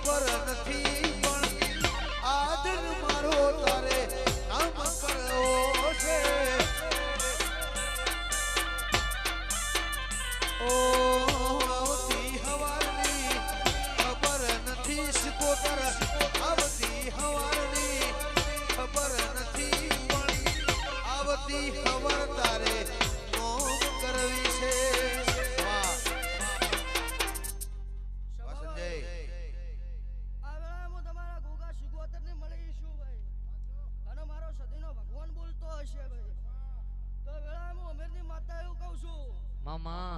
ખબર નથી પણ આદર મારો તારે નામ કરવો છે ઓ આવતી હવારની ખબર નથી સિકોતર આવતી હવારની ખબર નથી પણ આવતી ખબર તારે નોમ કરવી છે વાહ સંજય આ વેળામાં તમારા ગોગા સિકોતરને મળીશું ભાઈ અને મારો સદીનો ભગવાન બોલતો હશે ભાઈ તો વેળામાં અમીરની માતા એવું કહું છું મામા